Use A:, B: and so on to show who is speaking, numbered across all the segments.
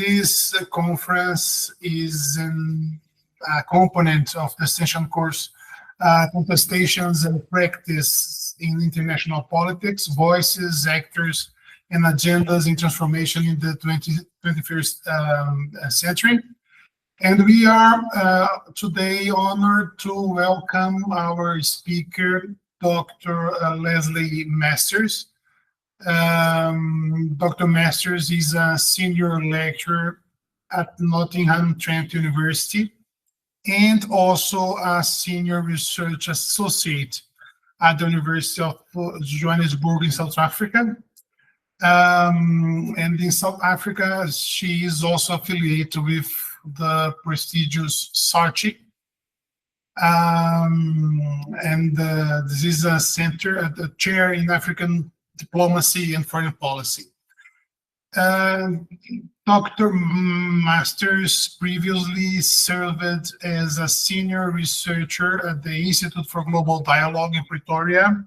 A: This conference is a component of the session course, Contestations and Practice in International Politics, Voices, Actors, and Agendas in Transformation in the 21st century. And we are today honored to welcome our speaker, Dr. Lesley Masters. Dr. Masters is a senior lecturer at Nottingham Trent University and also a senior research associate at the University of Johannesburg in South Africa. And in South Africa, she is also affiliated with the prestigious SARCI. This is a center at the chair in African diplomacy and foreign policy. Dr. Masters previously served as a senior researcher at the Institute for Global Dialogue in Pretoria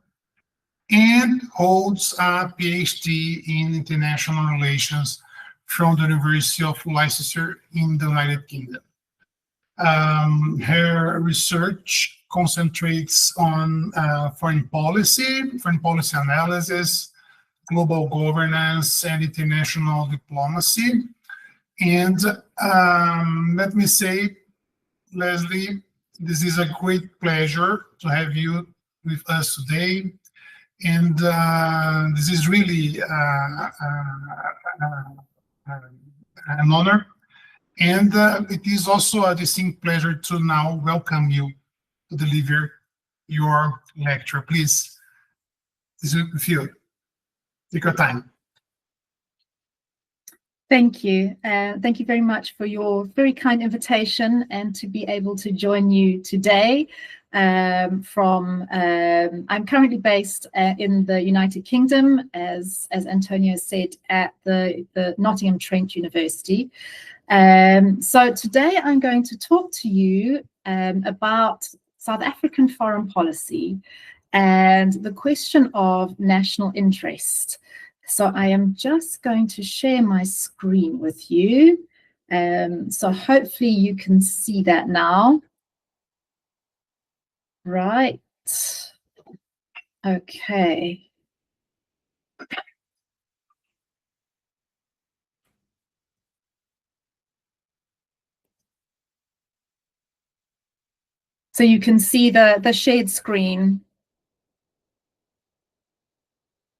A: and holds a PhD in international relations from the University of Leicester in the United Kingdom. Her research concentrates on foreign policy analysis, global governance, and international diplomacy. And let me say, Lesley, this is a great pleasure to have you with us today. And this is really an honor. And it is also a distinct pleasure to now welcome you to deliver your lecture. Please, this is with you. Take your time.
B: Thank you. Thank you very much for your very kind invitation and to be able to join you today. I'm currently based in the United Kingdom, as Antonio said, at the Nottingham Trent University. So today I'm going to talk to you about South African foreign policy and the question of national interest. So I am just going to share my screen with you. So hopefully you can see that now. Right. Okay. So you can see the shared screen.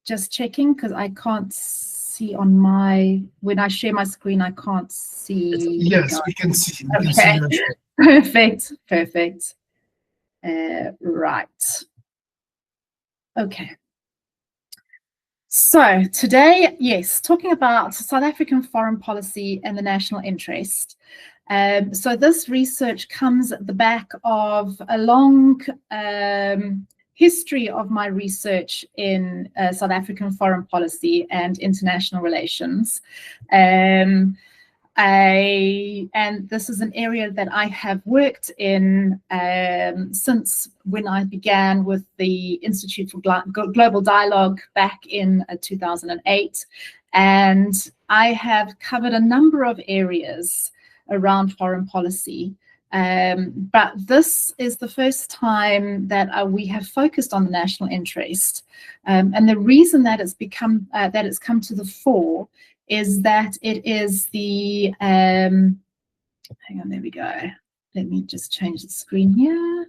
B: Just checking because I can't see on when I share my screen, I can't see.
A: Yes, we can see.
B: Okay. Perfect. Perfect. Right. Okay. So today, yes, talking about South African foreign policy and the national interest. So this research comes at the back of a long history of my research in South African foreign policy and international relations. And this is an area that I have worked in since when I began with the Institute for Global Dialogue back in 2008. And I have covered a number of areas around foreign policy. But this is the first time that we have focused on the national interest. And the reason that it's come to the fore is that it is the, hang on, there we go. Let me just change the screen here.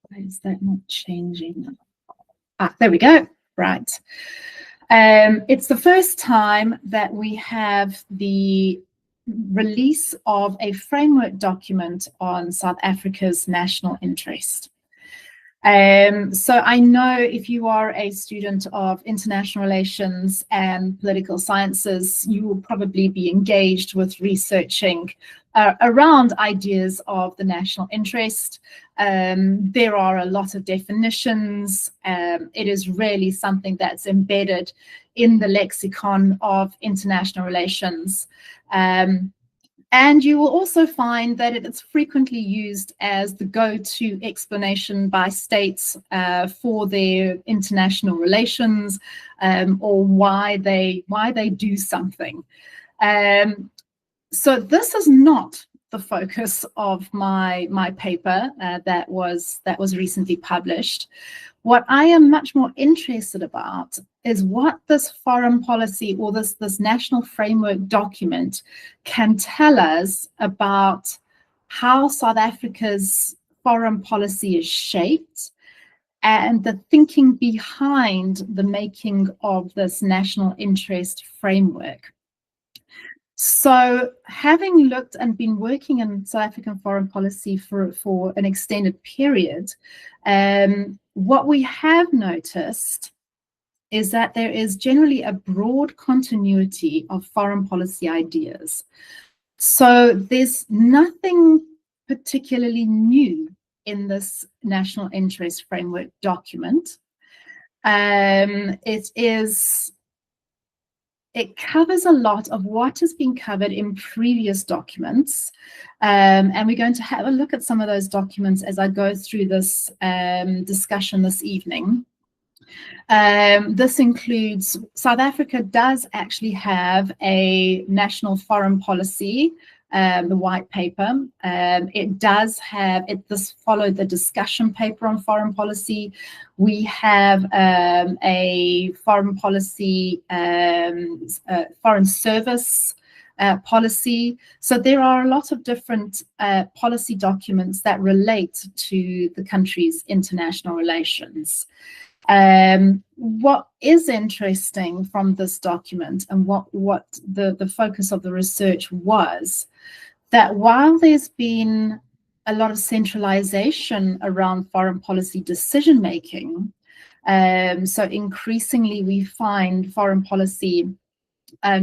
B: Why is that not changing? Ah, there we go. Right. It's the first time that we have the release of a framework document on South Africa's national interest. So I know if you are a student of international relations and political sciences, you will probably be engaged with researching around ideas of the national interest. There are a lot of definitions. It is really something that's embedded in the lexicon of international relations. And you will also find that it is frequently used as the go-to explanation by states for their international relations, or why they do something. So this is not the focus of my paper that was recently published. What I am much more interested about is what this foreign policy, or this national framework document, can tell us about how South Africa's foreign policy is shaped, and the thinking behind the making of this national interest framework. So, having looked and been working in South African foreign policy for an extended period, what we have noticed is that there is generally a broad continuity of foreign policy ideas. So there's nothing particularly new in this national interest framework document. It covers a lot of what has been covered in previous documents, and we're going to have a look at some of those documents as I go through this discussion this evening. This includes, South Africa does actually have a national foreign policy, the white paper. It does have, this followed the discussion paper on foreign policy. We have a foreign policy, foreign service policy. So there are a lot of different policy documents that relate to the country's international relations. What is interesting from this document, and what the focus of the research was, that while there's been a lot of centralization around foreign policy decision making, so increasingly we find foreign policy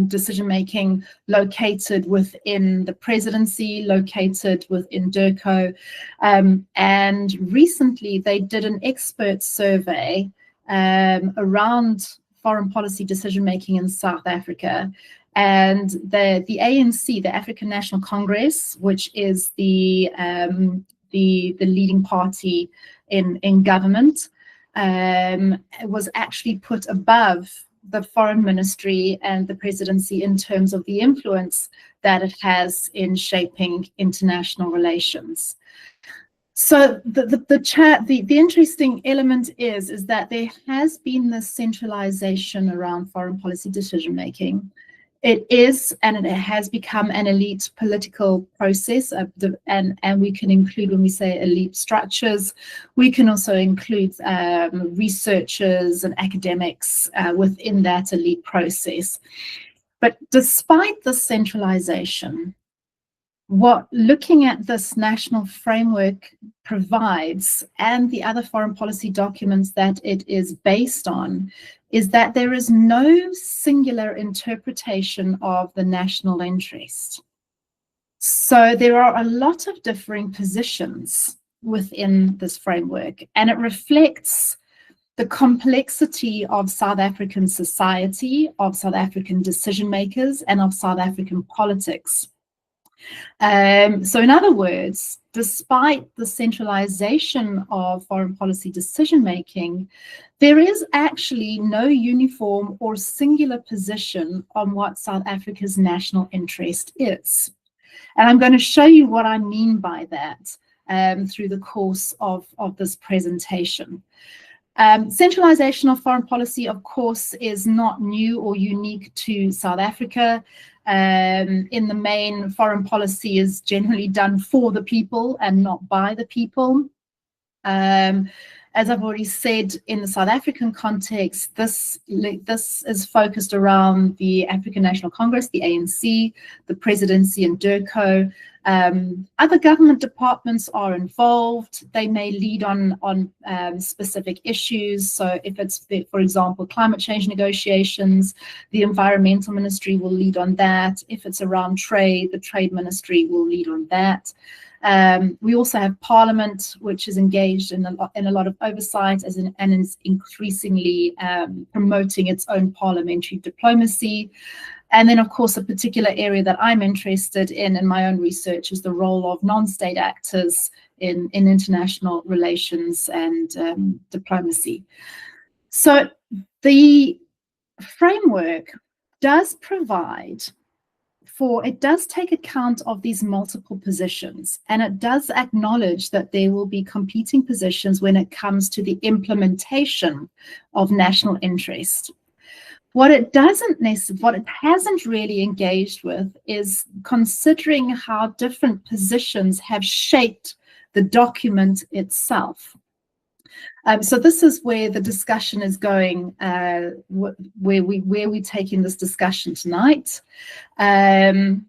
B: decision making located within the presidency, located within DIRCO, and recently they did an expert survey around foreign policy decision making in South Africa, and the ANC, the African National Congress, which is the leading party in government, was actually put above the foreign ministry and the presidency in terms of the influence that it has in shaping international relations. So the interesting element is that there has been this centralization around foreign policy decision making. It is, and it has become, an elite political process, and we can include, when we say elite structures, we can also include researchers and academics within that elite process. But despite the centralization, what looking at this national framework provides, and the other foreign policy documents that it is based on, is that there is no singular interpretation of the national interest. So there are a lot of differing positions within this framework, and it reflects the complexity of South African society, of South African decision makers, and of South African politics. So in other words, despite the centralization of foreign policy decision making, there is actually no uniform or singular position on what South Africa's national interest is. And I'm going to show you what I mean by that through the course of this presentation. Centralization of foreign policy, of course, is not new or unique to South Africa. In the main, foreign policy is generally done for the people and not by the people. As I've already said, in the South African context, this is focused around the African National Congress, the ANC, the presidency, and DIRCO. Other government departments are involved. They may lead on specific issues. So if it's, for example, climate change negotiations, the environmental ministry will lead on that. If it's around trade, the trade ministry will lead on that. We also have Parliament, which is engaged in a lot of oversight and is increasingly promoting its own parliamentary diplomacy. And then, of course, a particular area that I'm interested in my own research is the role of non-state actors in international relations and diplomacy. So the framework does provide it does take account of these multiple positions, and it does acknowledge that there will be competing positions when it comes to the implementation of national interest. What it hasn't really engaged with is considering how different positions have shaped the document itself. So this is where the discussion is going, where we're taking this discussion tonight. It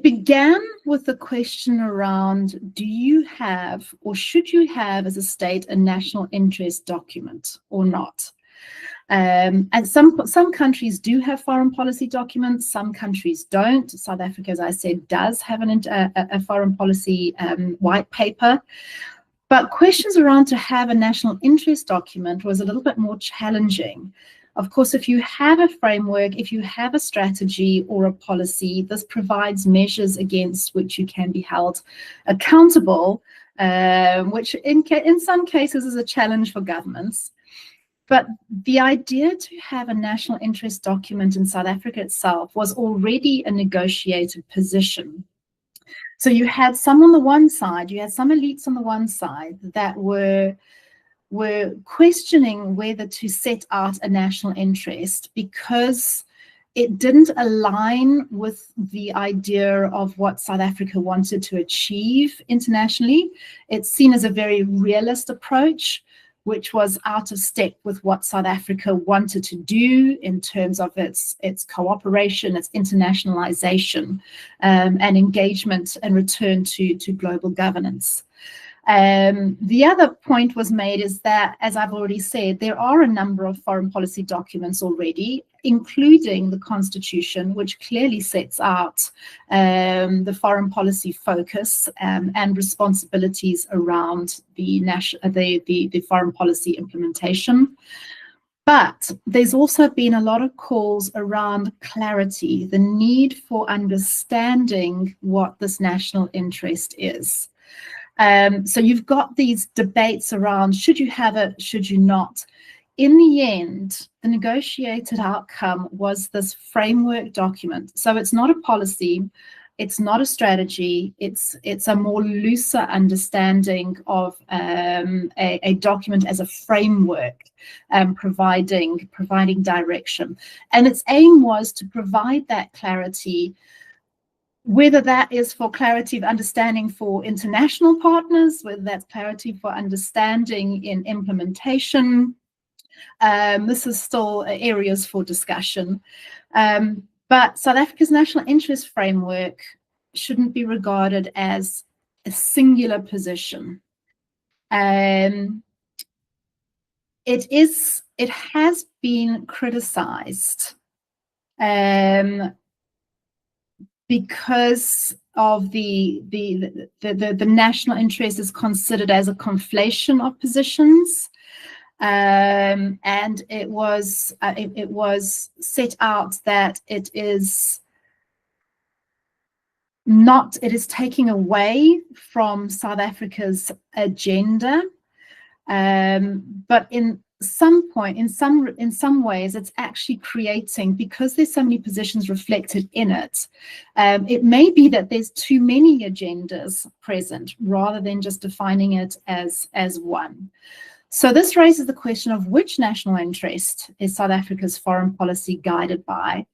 B: began with the question around, do you have, or should you have as a state, a national interest document or not? And some countries do have foreign policy documents, some countries don't. South Africa, as I said, does have a foreign policy white paper. But questions around to have a national interest document was a little bit more challenging. Of course, if you have a framework, if you have a strategy or a policy, this provides measures against which you can be held accountable, which in some cases is a challenge for governments. But the idea to have a national interest document in South Africa itself was already a negotiated position. So you had some on the one side, you had some elites on the one side that were questioning whether to set out a national interest because it didn't align with the idea of what South Africa wanted to achieve internationally. It's seen as a very realist approach, which was out of step with what South Africa wanted to do in terms of its cooperation, its internationalization, and engagement and return to global governance. The other point was made is that, as I've already said, there are a number of foreign policy documents already, including the Constitution, which clearly sets out the foreign policy focus and responsibilities around the foreign policy implementation. But there's also been a lot of calls around clarity, the need for understanding what this national interest is. So you've got these debates around, should you have it, should you not? In the end, the negotiated outcome was this framework document. So it's not a policy, it's not a strategy, it's a more looser understanding of a document as a framework, providing direction. And its aim was to provide that clarity, whether that is for clarity of understanding for international partners, whether that's clarity for understanding in implementation. This is still areas for discussion. But South Africa's national interest framework shouldn't be regarded as a singular position. It has been criticized because of the national interest is considered as a conflation of positions, and it was set out that it is taking away from South Africa's agenda, but in some ways it's actually creating, because there's so many positions reflected in it, it may be that there's too many agendas present rather than just defining it as one. So this raises the question of which national interest is South Africa's foreign policy guided by.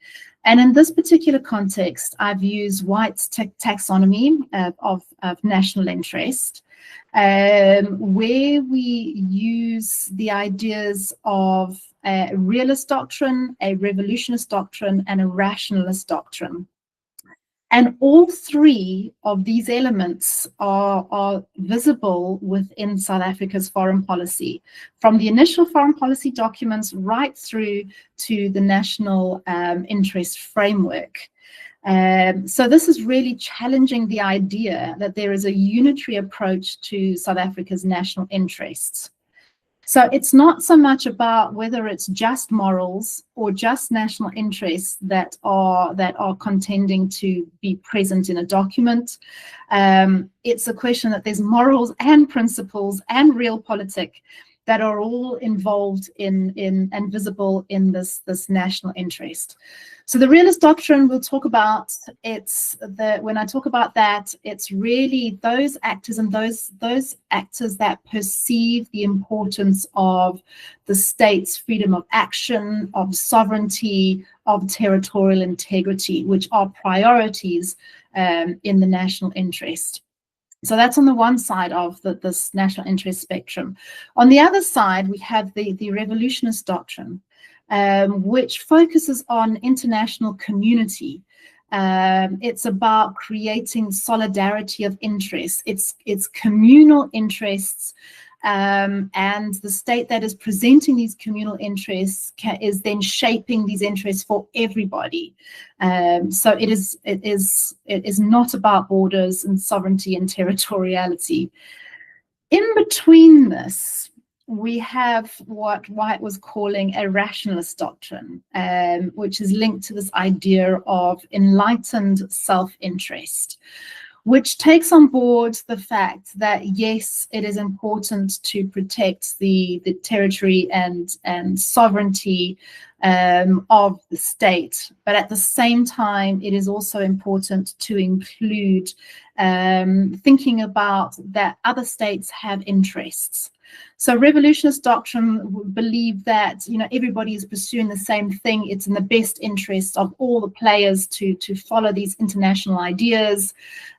B: And in this particular context, I've used White's taxonomy of national interest, where we use the ideas of a realist doctrine, a revolutionist doctrine, and a rationalist doctrine. And all three of these elements are visible within South Africa's foreign policy, from the initial foreign policy documents right through to the national interest framework. So this is really challenging the idea that there is a unitary approach to South Africa's national interests. So it's not so much about whether it's just morals or just national interests that are contending to be present in a document. It's a question that there's morals and principles and realpolitik that are all involved in and visible in this national interest. So the realist doctrine we'll talk about, when I talk about that, it's really those actors and those actors that perceive the importance of the state's freedom of action, of sovereignty, of territorial integrity, which are priorities in the national interest. So that's on the one side of this national interest spectrum. On the other side, we have the revolutionist doctrine, which focuses on international community. It's about creating solidarity of interests. It's communal interests, and the state that is presenting these communal interests is then shaping these interests for everybody. So it is not about borders and sovereignty and territoriality. In between this, we have what White was calling a rationalist doctrine, which is linked to this idea of enlightened self-interest, which takes on board the fact that, yes, it is important to protect the territory and sovereignty of the state, but at the same time, it is also important to include thinking about that other states have interests. So revolutionist doctrine believe that, you know, everybody is pursuing the same thing. It's in the best interest of all the players to follow these international ideas.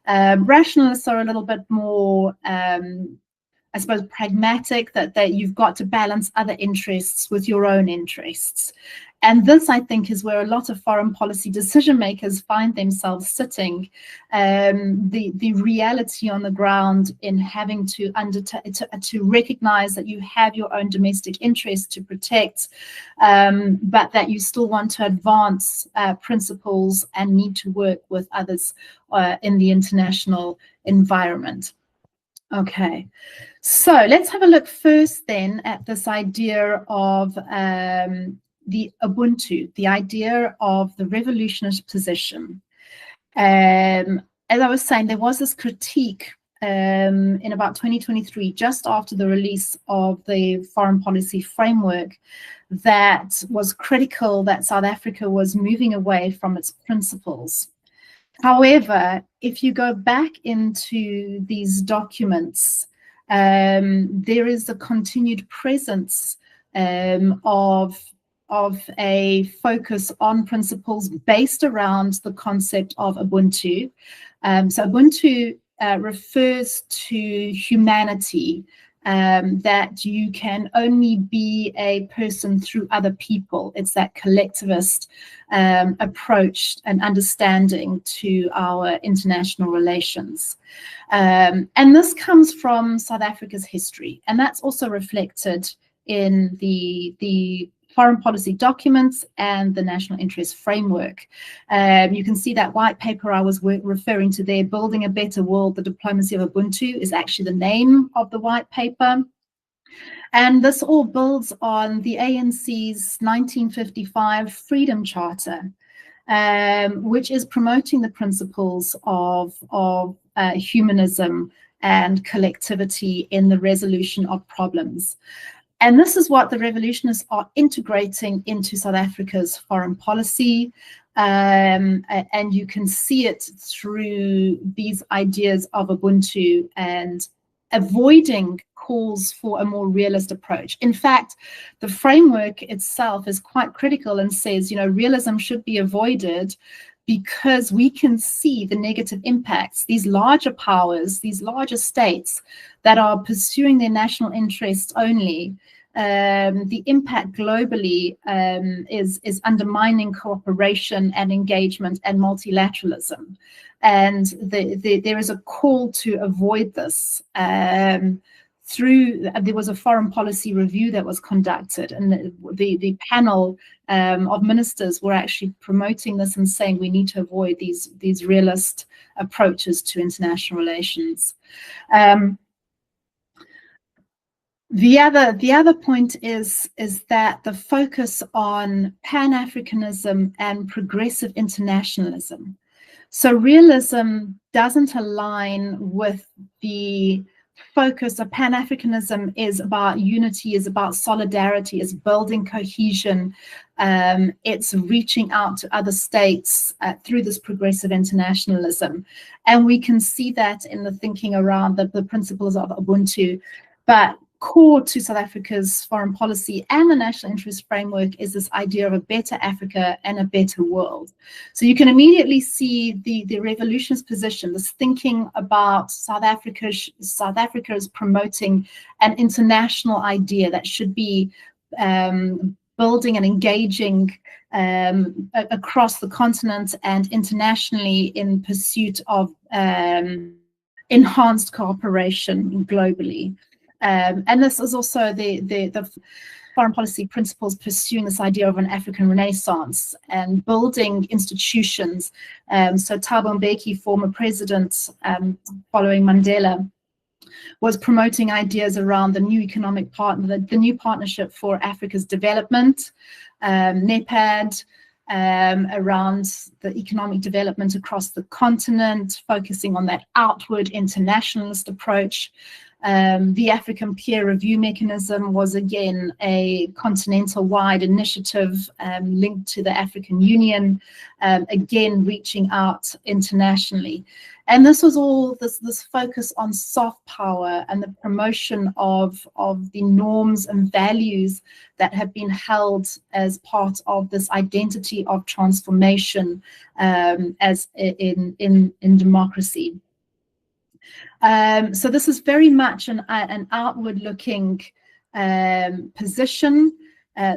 B: Rationalists are a little bit more, I suppose, pragmatic, that you've got to balance other interests with your own interests. And this, I think, is where a lot of foreign policy decision makers find themselves sitting. The reality on the ground in having to recognize that you have your own domestic interests to protect, but that you still want to advance principles and need to work with others in the international environment. Okay, so let's have a look first then at this idea of the Ubuntu, the idea of the revolutionist position. As I was saying, there was this critique in about 2023, just after the release of the foreign policy framework, that was critical that South Africa was moving away from its principles. However, if you go back into these documents, there is a continued presence of a focus on principles based around the concept of Ubuntu. So Ubuntu refers to humanity, that you can only be a person through other people. It's that collectivist approach and understanding to our international relations. And this comes from South Africa's history, and that's also reflected in the foreign policy documents and the national interest framework. You can see that white paper I was referring to there, Building a Better World, the Diplomacy of Ubuntu, is actually the name of the white paper. And this all builds on the ANC's 1955 Freedom Charter, which is promoting the principles of humanism and collectivity in the resolution of problems. And this is what the revolutionists are integrating into South Africa's foreign policy. And you can see it through these ideas of Ubuntu and avoiding calls for a more realist approach. In fact, the framework itself is quite critical and says, you know, realism should be avoided because we can see the negative impacts. These larger powers, these larger states that are pursuing their national interests only, the impact globally is undermining cooperation and engagement and multilateralism. And there is a call to avoid this. There was a foreign policy review that was conducted, and the panel of ministers were actually promoting this and saying we need to avoid these realist approaches to international relations. The other point is that the focus on Pan-Africanism and progressive internationalism. So realism doesn't align with the focus of Pan-Africanism. Is about unity, is about solidarity, is building cohesion. It's reaching out to other states through this progressive internationalism. And we can see that in the thinking around the principles of Ubuntu. But core to South Africa's foreign policy and the national interest framework is this idea of a better Africa and a better world. So you can immediately see the revolutionist position, this thinking about South Africa is promoting an international idea that should be building and engaging across the continent and internationally in pursuit of enhanced cooperation globally. And this is also the foreign policy principles pursuing this idea of an African Renaissance and building institutions. So Thabo Mbeki, former president, following Mandela, was promoting ideas around the new economic partner, the new partnership for Africa's development, NEPAD, around the economic development across the continent, focusing on that outward internationalist approach. The African peer review mechanism was again a continental-wide initiative linked to the African Union, again reaching out internationally. And this was all this focus on soft power and the promotion of the norms and values that have been held as part of this identity of transformation as in democracy. So this is very much an outward-looking position.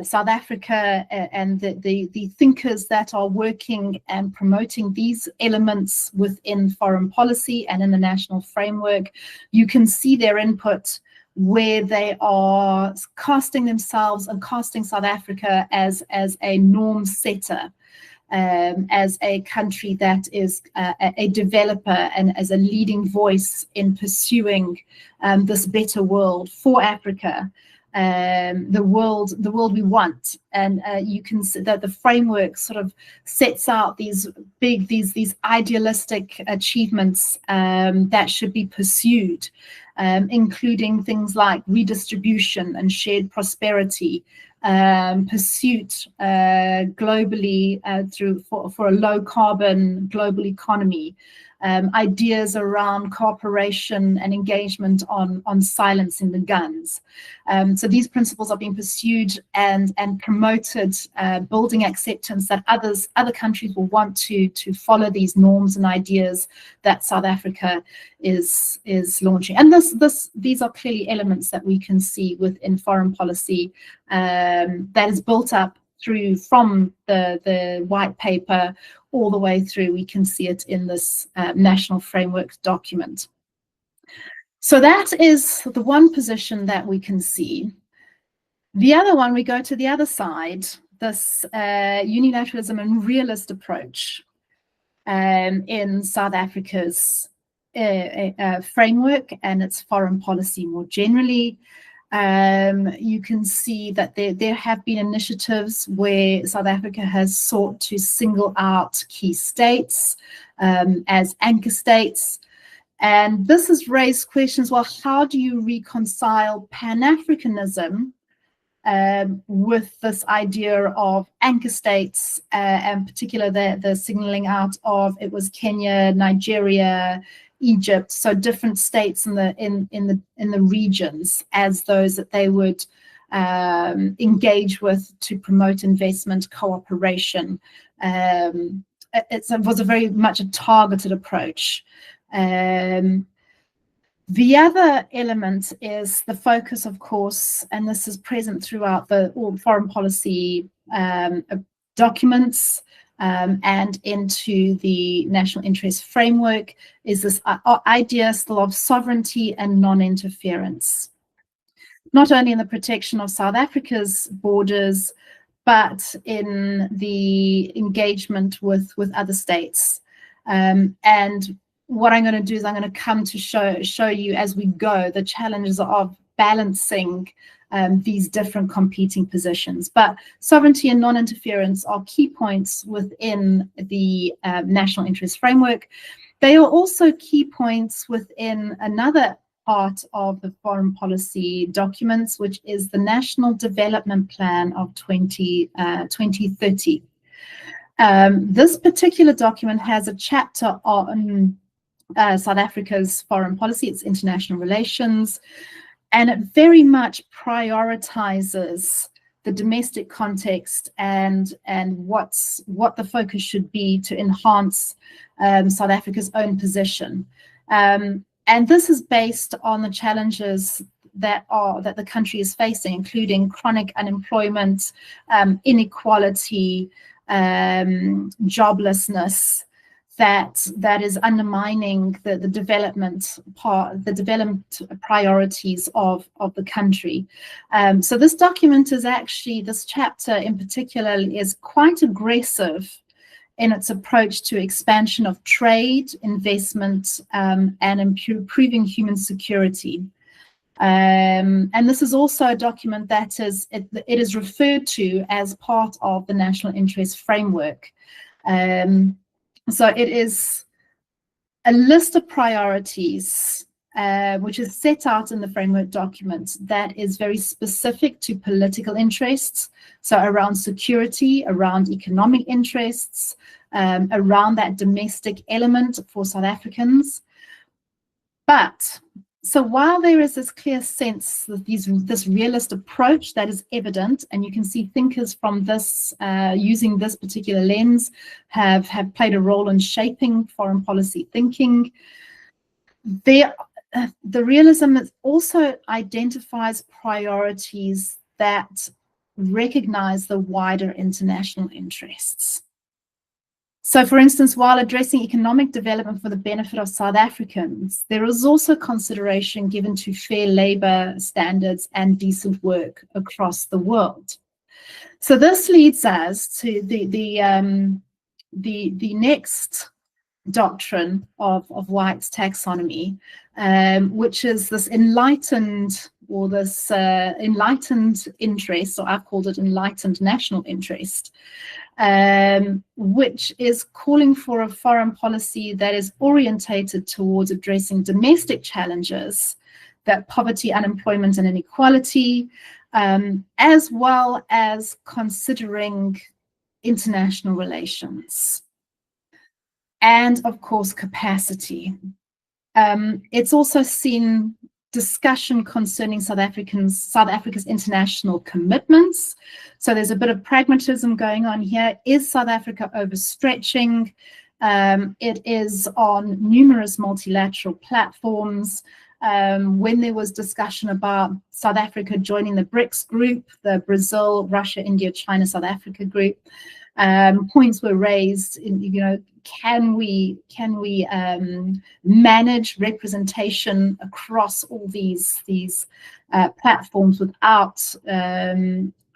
B: South Africa and the thinkers that are working and promoting these elements within foreign policy and in the national framework, you can see their input where they are casting themselves and casting South Africa as a norm setter. As a country that is a developer and as a leading voice in pursuing this better world for Africa, the world we want. And you can see that the framework sort of sets out these idealistic achievements that should be pursued, including things like redistribution and shared prosperity, pursuit globally for a low carbon global economy, ideas around cooperation and engagement on silencing the guns. So these principles are being pursued and promoted, building acceptance that other countries will want to follow these norms and ideas that South Africa is launching. And these are clearly elements that we can see within foreign policy that is built up from the white paper all the way through. We can see it in this national framework document. So that is the one position that we can see. The other one, we go to the other side, this unilateralism and realist approach in South Africa's framework and its foreign policy more generally. You can see that there have been initiatives where South Africa has sought to single out key states as anchor states. And this has raised questions, well, how do you reconcile Pan-Africanism with this idea of anchor states, and particularly the signaling out of, it was Kenya, Nigeria, Egypt, so different states in the regions as those that they would engage with to promote investment cooperation. It was a very much a targeted approach. The other element is the focus, of course, and this is present throughout all foreign policy documents and into the national interest framework, is this idea still of sovereignty and non-interference, not only in the protection of South Africa's borders, but in the engagement with other states. And what I'm going to do is I'm going to come to show you as we go the challenges of balancing these different competing positions. But sovereignty and non-interference are key points within the national interest framework. They are also key points within another part of the foreign policy documents, which is the National Development Plan of 2030. This particular document has a chapter on South Africa's foreign policy, its international relations, and it very much prioritizes the domestic context and what the focus should be to enhance South Africa's own position. And this is based on the challenges that the country is facing, including chronic unemployment, inequality, joblessness, that is undermining the development priorities of the country. So this document is actually, this chapter in particular, is quite aggressive in its approach to expansion of trade, investment, and improving human security. And this is also a document that it is referred to as part of the national interest framework. So it is a list of priorities which is set out in the framework document that is very specific to political interests, so around security, around economic interests, around that domestic element for South Africans. But so while there is this clear sense that this realist approach that is evident, and you can see thinkers from this, using this particular lens, have played a role in shaping foreign policy thinking, the realism also identifies priorities that recognize the wider international interests. So, for instance, while addressing economic development for the benefit of South Africans, there is also consideration given to fair labor standards and decent work across the world. So this leads us to the next doctrine of White's taxonomy, which is this enlightened, or this enlightened interest, or I've called it enlightened national interest, which is calling for a foreign policy that is orientated towards addressing domestic challenges, that poverty, unemployment, and inequality, as well as considering international relations. And of course, capacity. It's also seen discussion concerning South Africa's international commitments. So there's a bit of pragmatism going on here. Is South Africa overstretching? It is on numerous multilateral platforms. When there was discussion about South Africa joining the BRICS group, the Brazil, Russia, India, China, South Africa group, points were raised in, can we manage representation across all these platforms without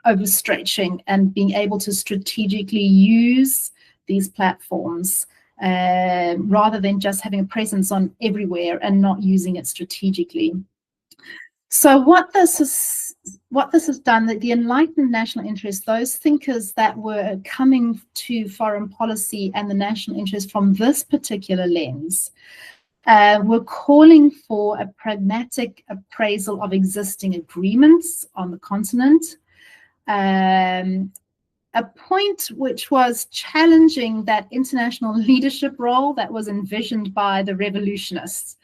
B: overstretching, and being able to strategically use these platforms rather than just having a presence on everywhere and not using it strategically. So what this has done, that the enlightened national interest, those thinkers that were coming to foreign policy and the national interest from this particular lens, were calling for a pragmatic appraisal of existing agreements on the continent, a point which was challenging that international leadership role that was envisioned by the revolutionists.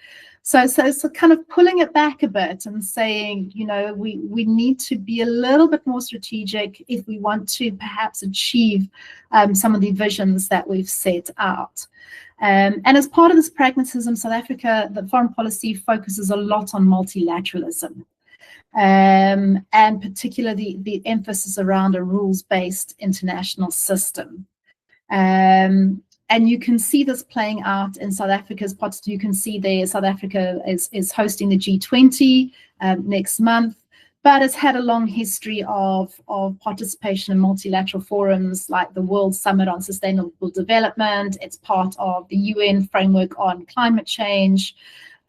B: So kind of pulling it back a bit and saying, we need to be a little bit more strategic if we want to perhaps achieve some of the visions that we've set out. And as part of this pragmatism, South Africa, the foreign policy focuses a lot on multilateralism, and particularly the emphasis around a rules-based international system. And you can see this playing out in South Africa's parts. You can see there South Africa is hosting the G20 next month, but it's had a long history of participation in multilateral forums like the World Summit on Sustainable Development. It's part of the UN framework on climate change.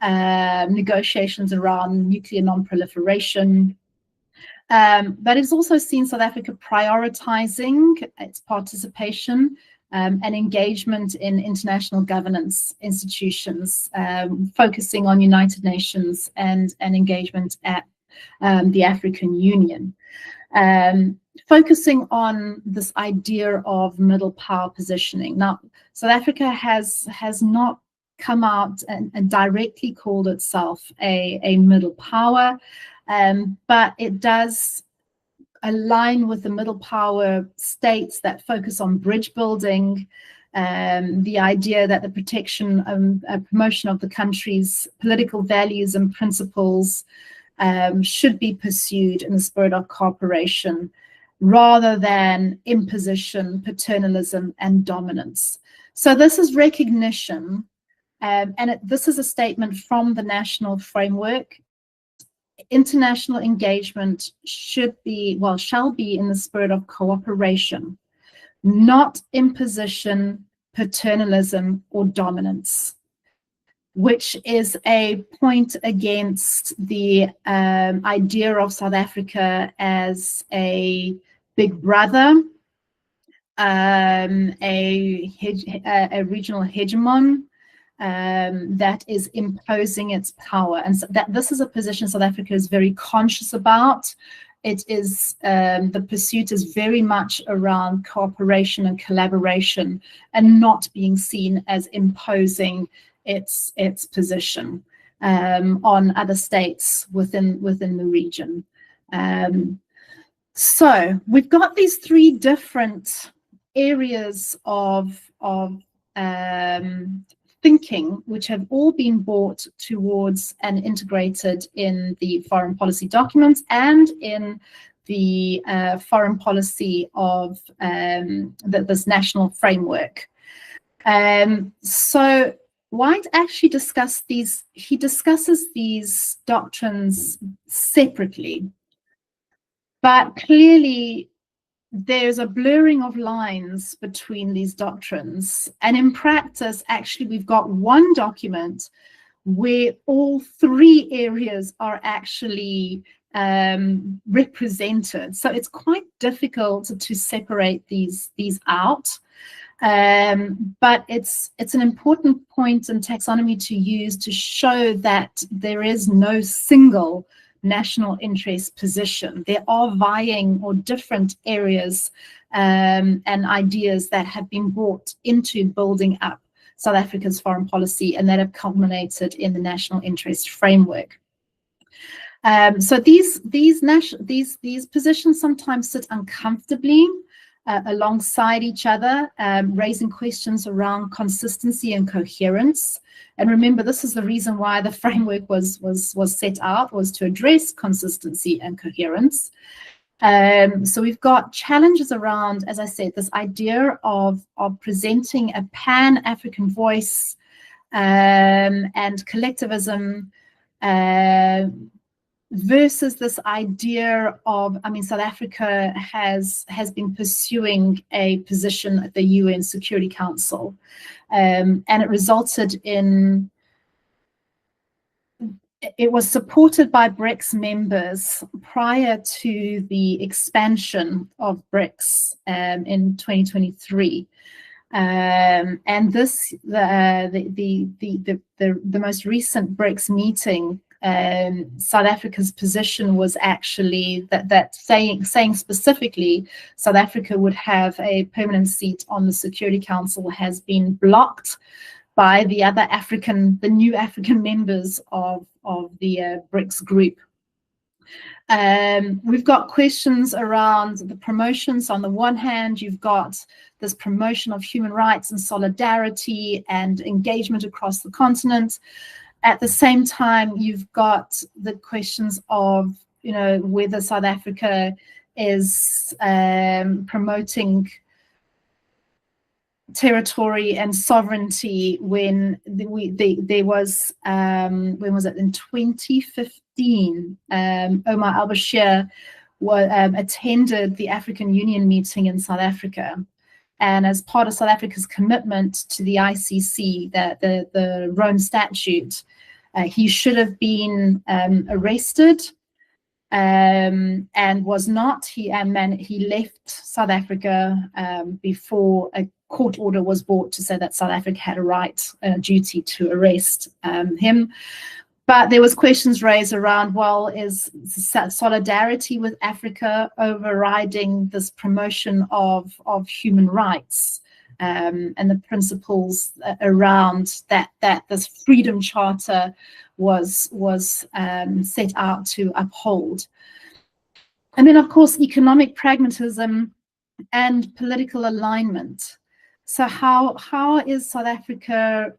B: negotiations around nuclear non-proliferation. But it's also seen South Africa prioritizing its participation and engagement in international governance institutions, focusing on United Nations and engagement at the African Union. Focusing on this idea of middle power positioning. Now, South Africa has not come out and directly called itself a middle power, but it does align with the middle power states that focus on bridge building, the idea that the protection and promotion of the country's political values and principles should be pursued in the spirit of cooperation, rather than imposition, paternalism, and dominance. So this is recognition, and this is a statement from the national framework. International engagement shall be in the spirit of cooperation, not imposition, paternalism, or dominance, which is a point against the idea of South Africa as a big brother, a regional hegemon that is imposing its power. And so this is a position South Africa is very conscious about. It is, the pursuit is very much around cooperation and collaboration, and not being seen as imposing its position on other states within the region. So we've got these three different areas of thinking, which have all been brought towards and integrated in the foreign policy documents and in the foreign policy of this national framework. So White actually he discusses these doctrines separately, but clearly there's a blurring of lines between these doctrines. And in practice, actually, we've got one document where all three areas are actually represented. So it's quite difficult to separate these out. But it's an important point in taxonomy to use to show that there is no single national interest position. There are vying or different areas and ideas that have been brought into building up South Africa's foreign policy and that have culminated in the national interest framework. So these positions sometimes sit uncomfortably alongside each other, raising questions around consistency and coherence. And remember, this is the reason why the framework was set out, was to address consistency and coherence. So we've got challenges around, as I said, this idea of presenting a pan-African voice and collectivism versus this idea of, South Africa has been pursuing a position at the UN Security Council, and it resulted in, it was supported by BRICS members prior to the expansion of BRICS in 2023. And this, the most recent BRICS meeting, South Africa's position was actually that saying specifically South Africa would have a permanent seat on the Security Council has been blocked by the new African members of the BRICS group. We've got questions around the promotions. On the one hand, you've got this promotion of human rights and solidarity and engagement across the continent. At the same time, you've got the questions of, whether South Africa is promoting territory and sovereignty when there was, when was it, in 2015, Omar al-Bashir attended the African Union meeting in South Africa. And as part of South Africa's commitment to the ICC, the Rome Statute, He should have been arrested and was not. He left South Africa before a court order was brought to say that South Africa had a duty to arrest him. But there was questions raised around, well, is solidarity with Africa overriding this promotion of human rights and the principles around that this freedom charter was set out to uphold. And then, of course, economic pragmatism and political alignment. So how is South Africa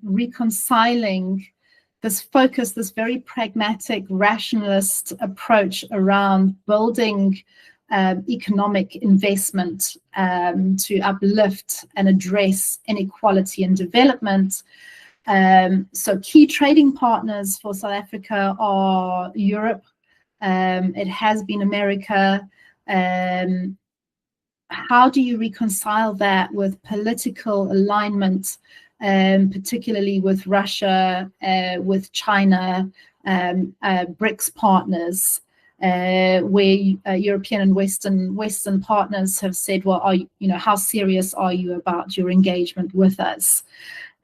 B: reconciling this focus, this very pragmatic, rationalist approach around building economic investment to uplift and address inequality and development? So key trading partners for South Africa are Europe. It has been America. How do you reconcile that with political alignment, particularly with Russia, with China, BRICS partners, where European and Western partners have said, well, how serious are you about your engagement with us?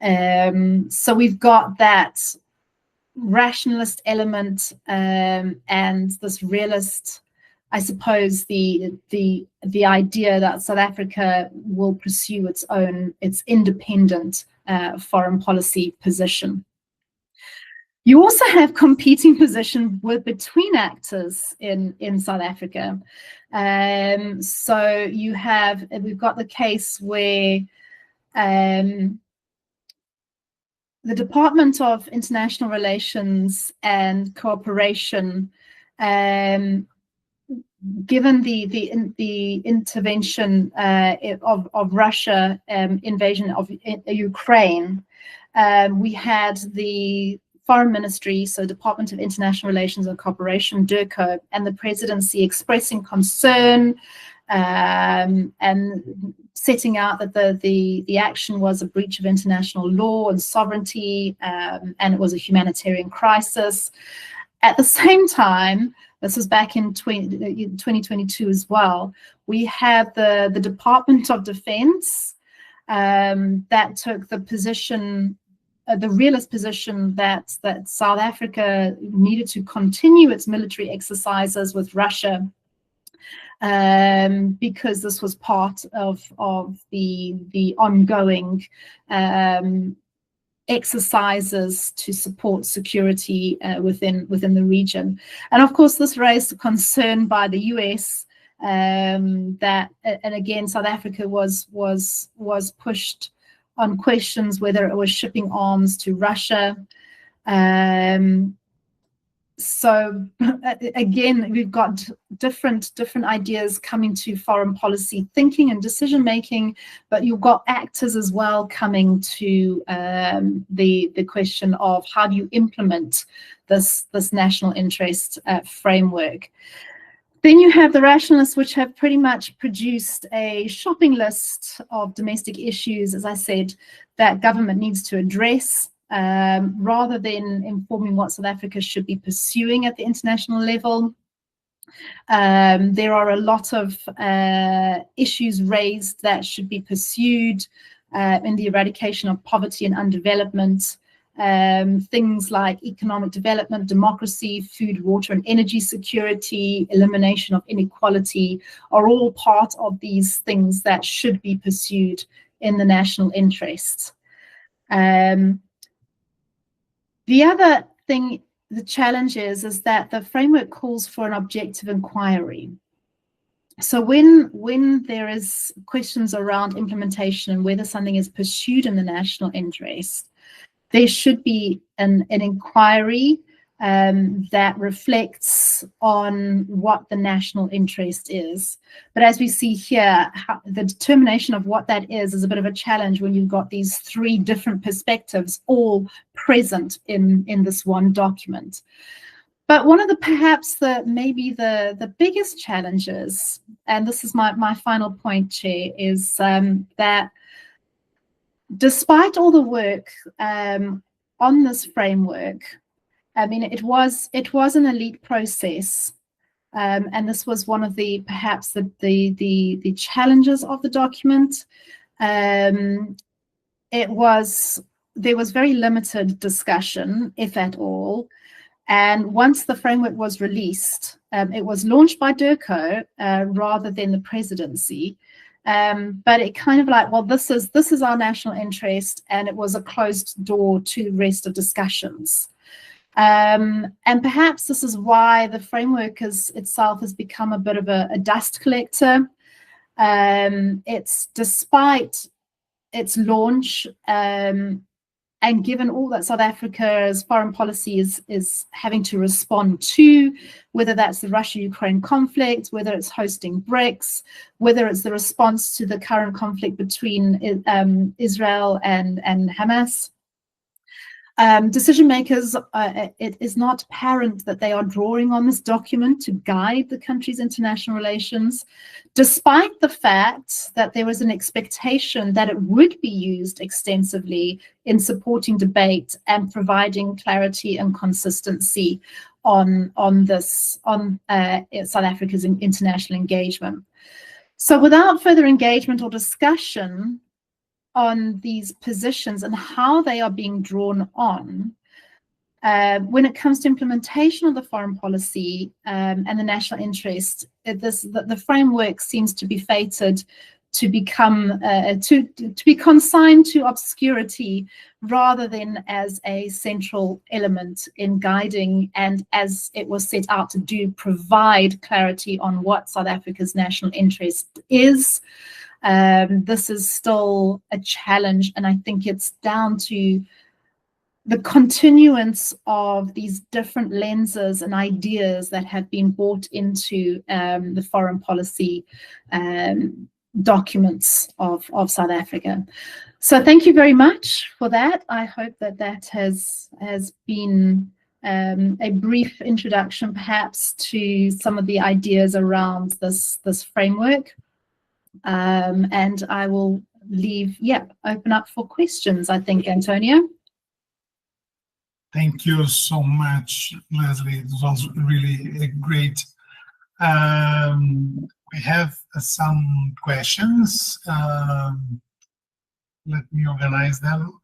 B: So we've got that rationalist element and this realist, I suppose, the idea that South Africa will pursue its independent foreign policy position. You also have competing position between actors in South Africa. So we've got the case where the Department of International Relations and Cooperation, given the intervention of Russia, invasion of Ukraine, we had the Foreign Ministry, so Department of International Relations and Cooperation, DIRCO, and the presidency expressing concern and setting out that the action was a breach of international law and sovereignty, and it was a humanitarian crisis. At the same time, this was back in 2022 as well, we had the Department of Defense that took the position, the realist position that South Africa needed to continue its military exercises with Russia because this was part of the ongoing exercises to support security within the region. And of course, this raised a concern by the US that, and again, South Africa was pushed on questions whether it was shipping arms to Russia. So again, we've got different ideas coming to foreign policy thinking and decision making, but you've got actors as well coming to the question of how do you implement this national interest framework. Then you have the rationalists, which have pretty much produced a shopping list of domestic issues, as I said, that government needs to address, rather than informing what South Africa should be pursuing at the international level. There are a lot of issues raised that should be pursued in the eradication of poverty and underdevelopment. Things like economic development, democracy, food, water, and energy security, elimination of inequality are all part of these things that should be pursued in the national interest. The other thing, the challenge is that the framework calls for an objective inquiry. So when there is questions around implementation and whether something is pursued in the national interest, there should be an inquiry that reflects on what the national interest is. But as we see here, the determination of what that is a bit of a challenge when you've got these three different perspectives all present in this one document. But one of maybe the biggest challenges, and this is my final point, Chair, is that despite all the work on this framework, I mean, it was an elite process, and this was one of the perhaps the challenges of the document. There was very limited discussion, if at all. And once the framework was released, it was launched by Durko rather than the presidency. But it kind of like, well, this is our national interest, and it was a closed door to the rest of discussions. And perhaps this is why the framework itself has become a bit of a dust collector. It's despite its launch, and given all that South Africa's foreign policy is having to respond to, whether that's the Russia-Ukraine conflict, whether it's hosting BRICS, whether it's the response to the current conflict between Israel and Hamas, decision makers, it is not apparent that they are drawing on this document to guide the country's international relations, despite the fact that there was an expectation that it would be used extensively in supporting debate and providing clarity and consistency on South Africa's international engagement. So without further engagement or discussion on these positions and how they are being drawn on, when it comes to implementation of the foreign policy and the national interest, the framework seems to be fated to become to be consigned to obscurity rather than as a central element in guiding, and as it was set out to do, provide clarity on what South Africa's national interest is. This is still a challenge, and I think it's down to the continuance of these different lenses and ideas that have been brought into the foreign policy documents of South Africa. So thank you very much for that. I hope that has been a brief introduction perhaps to some of the ideas around this framework. And I will open up for questions, I think, Antonio.
A: Thank you so much, Lesley. It was really great. We have some questions. Let me organize them.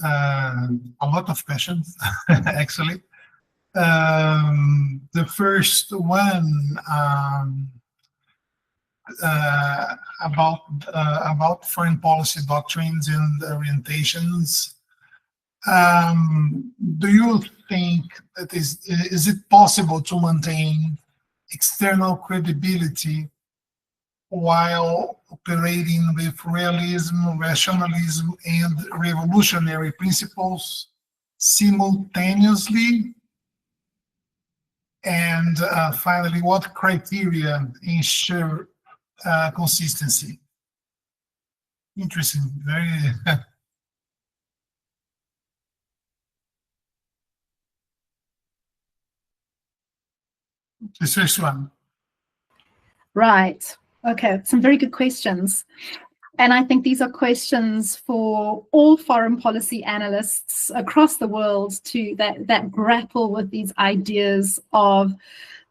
A: A lot of questions, actually. The first one about foreign policy doctrines and orientations. Do you think that is it possible to maintain external credibility while operating with realism, rationalism, and revolutionary principles simultaneously? And finally, what criteria ensure consistency? Interesting, very. The first one.
B: Right. Okay, some very good questions. And I think these are questions for all foreign policy analysts across the world that grapple with these ideas of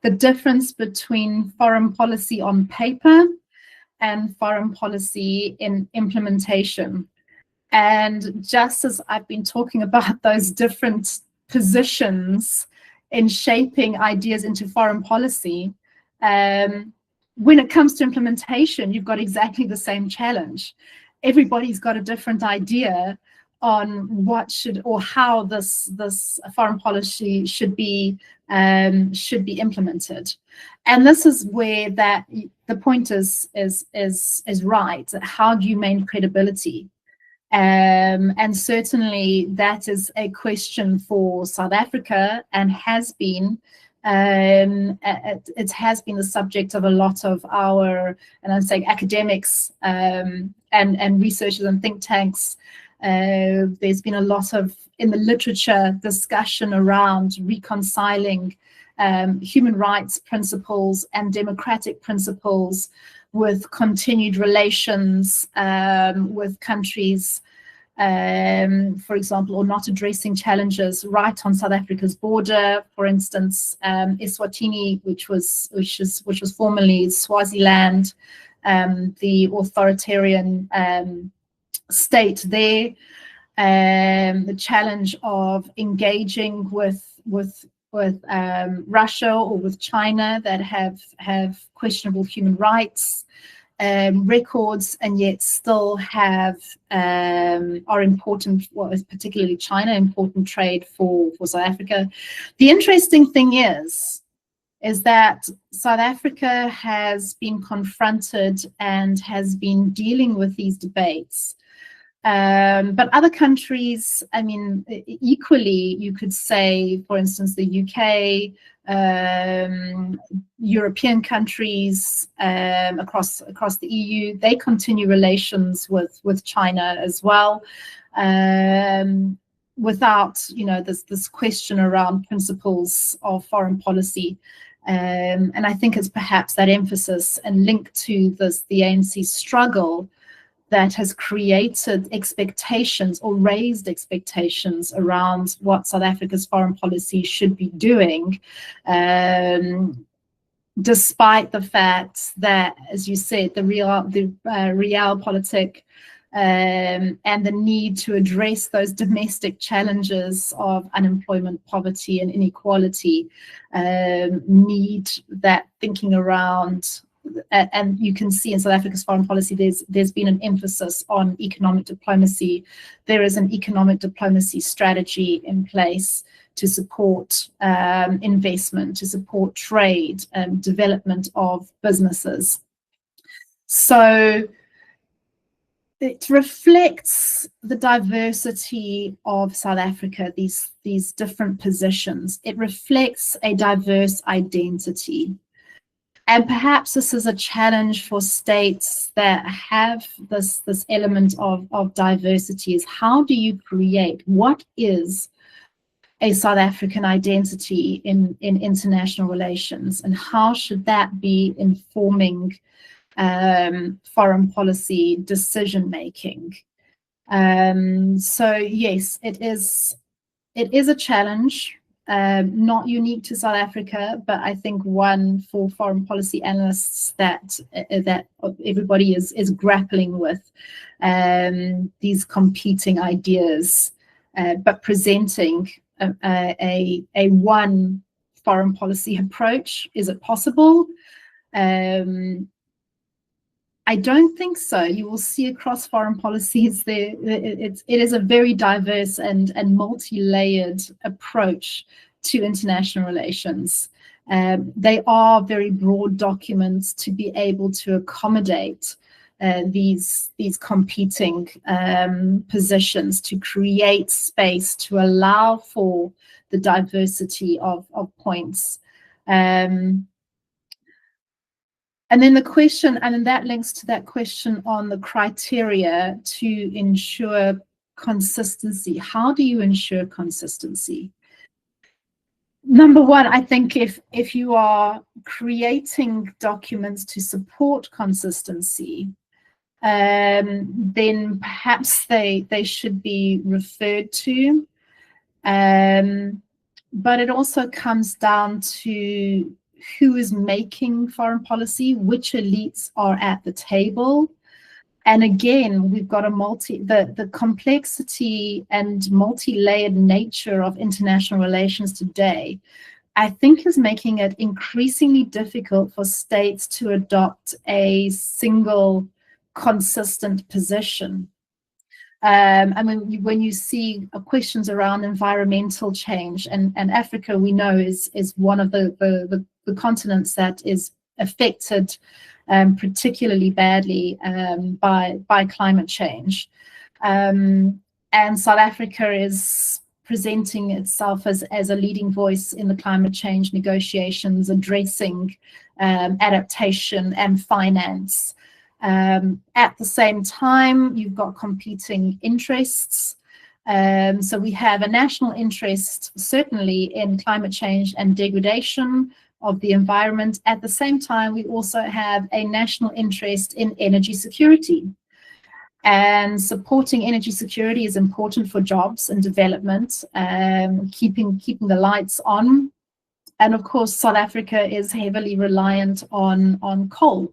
B: the difference between foreign policy on paper and foreign policy in implementation. And just as I've been talking about those different positions in shaping ideas into foreign policy, when it comes to implementation, you've got exactly the same challenge. Everybody's got a different idea on what should or how this foreign policy should be implemented, and this is where the point is right. How do you maintain credibility? And certainly that is a question for South Africa, and has been. It has been the subject of a lot of our, and I'm saying academics and researchers and think tanks. There's been a lot of, in the literature, discussion around reconciling human rights principles and democratic principles with continued relations with countries for example, or not addressing challenges right on South Africa's border. For instance, Eswatini, which was formerly Swaziland, the authoritarian state there, the challenge of engaging with Russia or with China that have questionable human rights records, and yet still have are important, well, particularly China, important trade for South Africa. The interesting thing is that South Africa has been confronted and has been dealing with these debates. But other countries, I mean, equally, you could say, for instance, the UK, European countries across the EU, they continue relations with China as well, without, you know, this question around principles of foreign policy. And I think it's perhaps that emphasis and link to the ANC's struggle that has created expectations or raised expectations around what South Africa's foreign policy should be doing, despite the fact that, as you said, the realpolitik and the need to address those domestic challenges of unemployment, poverty, and inequality need that thinking around. And you can see in South Africa's foreign policy, there's been an emphasis on economic diplomacy. There is an economic diplomacy strategy in place to support investment, to support trade and development of businesses. So it reflects the diversity of South Africa, these different positions. It reflects a diverse identity. And perhaps this is a challenge for states that have this element of diversity, is how do you create, what is a South African identity in international relations, and how should that be informing foreign policy decision making? So yes, it is a challenge. Not unique to South Africa, but I think one for foreign policy analysts that everybody is grappling with, these competing ideas, but presenting a one foreign policy approach. Is it possible? I don't think so. You will see across foreign policies there, it is a very diverse and multi-layered approach to international relations. They are very broad documents to be able to accommodate these competing positions, to create space, to allow for the diversity of points. And then the question, and then that links to that question on the criteria to ensure consistency. How do you ensure consistency? Number one, I think if you are creating documents to support consistency, then perhaps they should be referred to. But it also comes down to who is making foreign policy, which elites are at the table. And again, we've got the complexity and multi-layered nature of international relations today, I think, is making it increasingly difficult for states to adopt a single consistent position. I mean, when you see questions around environmental change, and Africa, we know, is one of the continents that is affected particularly badly by climate change. And South Africa is presenting itself as a leading voice in the climate change negotiations, addressing adaptation and finance. At the same time, you've got competing interests. So we have a national interest, certainly, in climate change and degradation of the environment. At the same time, we also have a national interest in energy security. And supporting energy security is important for jobs and development, keeping the lights on. And of course, South Africa is heavily reliant on coal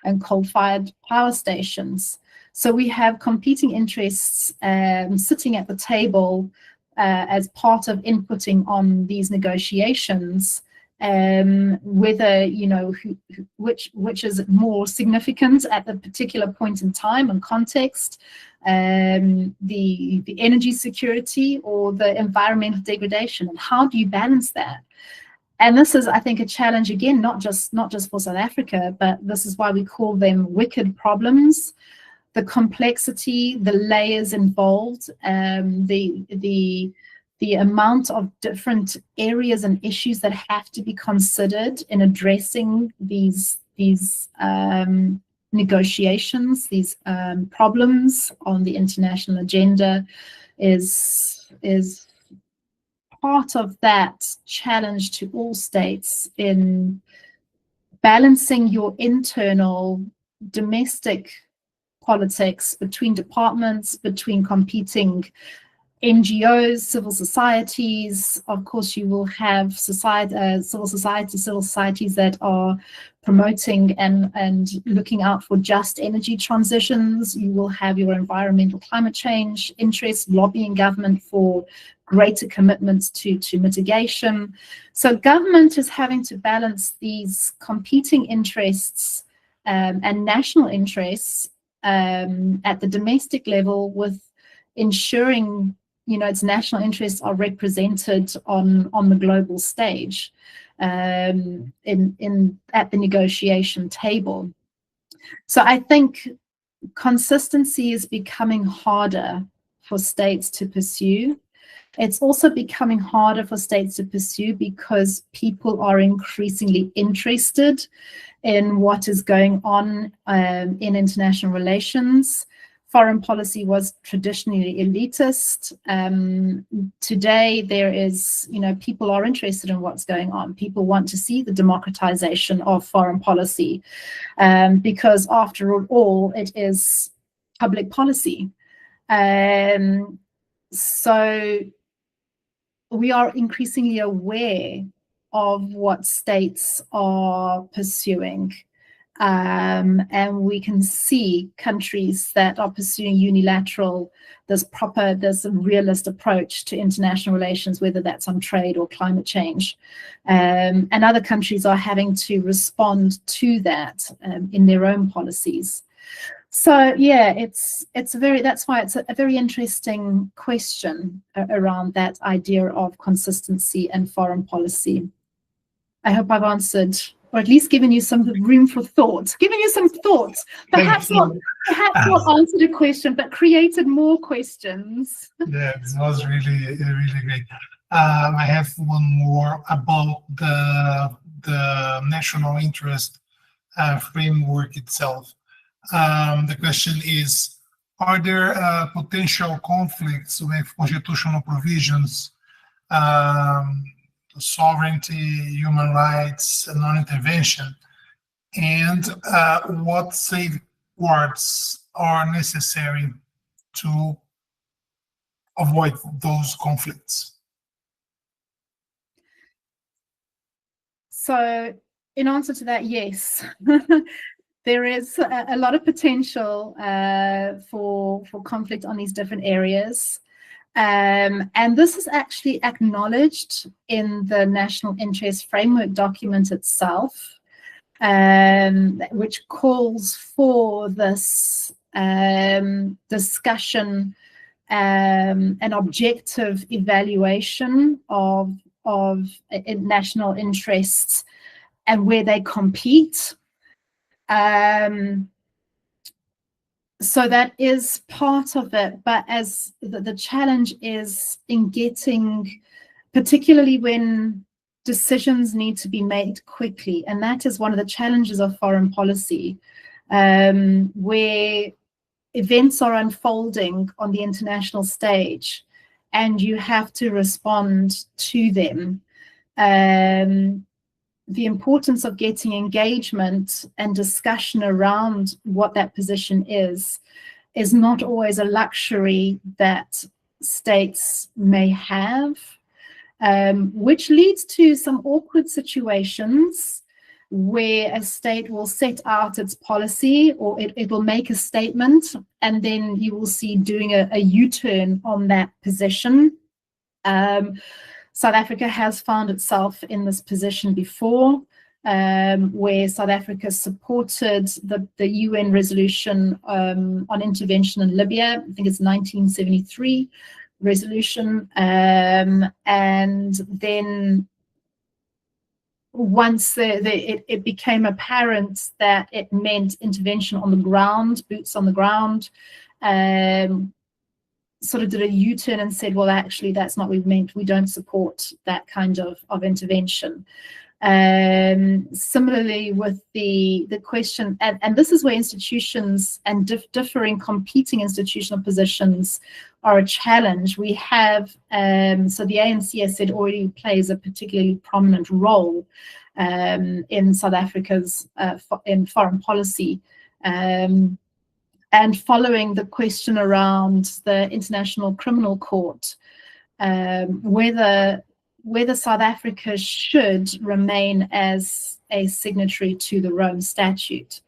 B: and coal-fired power stations. So we have competing interests sitting at the table as part of inputting on these negotiations, whether, you know, which is more significant at the particular point in time and context, the energy security or the environmental degradation, and how do you balance that? And this is, I think, a challenge, again, not just for South Africa, but this is why we call them wicked problems. The complexity, the layers involved, the amount of different areas and issues that have to be considered in addressing these negotiations, these problems on the international agenda is part of that challenge to all states in balancing your internal domestic politics between departments, between competing NGOs, civil societies. Of course, you will have civil societies that are promoting and looking out for just energy transitions. You will have your environmental climate change interests, lobbying government for greater commitments to mitigation. So government is having to balance these competing interests and national interests at the domestic level with ensuring, you know, its national interests are represented on the global stage at the negotiation table. So I think consistency is becoming harder for states to pursue. It's also becoming harder for states to pursue because people are increasingly interested in what is going on in international relations. Foreign policy was traditionally elitist. Today, there is, you know, people are interested in what's going on. People want to see the democratization of foreign policy because, after all, it is public policy. So we are increasingly aware of what states are pursuing. And we can see countries that are pursuing unilateral, this realist approach to international relations, whether that's on trade or climate change. And other countries are having to respond to that in their own policies. So yeah, that's why it's a very interesting question around that idea of consistency and foreign policy. I hope I've answered, or at least given you some room for thought, perhaps not answered a question, but created more questions.
A: Yeah, this was really great. I have one more about the national interest framework itself. The question is, are there potential conflicts with constitutional provisions, sovereignty, human rights, non-intervention, and what safeguards are necessary to avoid those conflicts?
B: So in answer to that, yes. There is a lot of potential for conflict on these different areas. And this is actually acknowledged in the National Interest Framework document itself, which calls for this discussion and objective evaluation of national interests and where they compete. So that is part of it, but as the challenge is in getting, particularly when decisions need to be made quickly, and that is one of the challenges of foreign policy, where events are unfolding on the international stage and you have to respond to them. The importance of getting engagement and discussion around what that position is is not always a luxury that states may have, which leads to some awkward situations where a state will set out its policy, or it will make a statement, and then you will see doing a U-turn on that position. South Africa has found itself in this position before, where South Africa supported the UN resolution on intervention in Libya. I think it's 1973 resolution, and then once it became apparent that it meant intervention on the ground, boots on the ground, sort of did a U-turn and said, well, actually, that's not what we meant. We don't support that kind of intervention. Similarly with the question, and this is where institutions and differing competing institutional positions are a challenge. We have, so the ANC, as said, already plays a particularly prominent role in South Africa's in foreign policy. And following the question around the International Criminal Court, whether South Africa should remain as a signatory to the Rome Statute.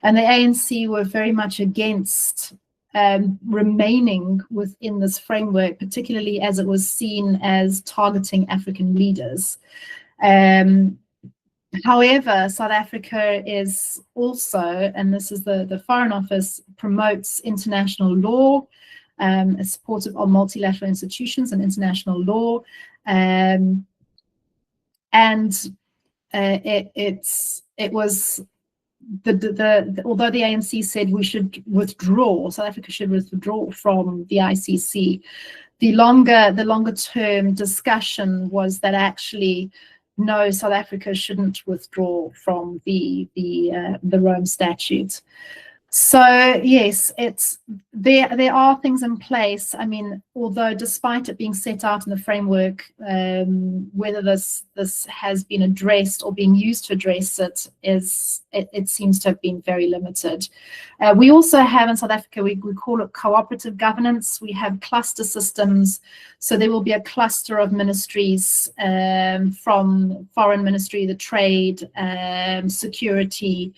B: And the ANC were very much against remaining within this framework, particularly as it was seen as targeting African leaders. However, South Africa is also, and this is the Foreign Office, promotes international law, is supportive of multilateral institutions and international law. It was although the ANC said we should withdraw, South Africa should withdraw from the ICC, the longer term discussion was that actually no, South Africa shouldn't withdraw from the Rome Statute. So yes, there are things in place. I mean, although despite it being set out in the framework, whether this has been addressed or being used to address it seems to have been very limited. We also have in South Africa, we call it cooperative governance. We have cluster systems. So there will be a cluster of ministries from foreign ministry, the trade, security,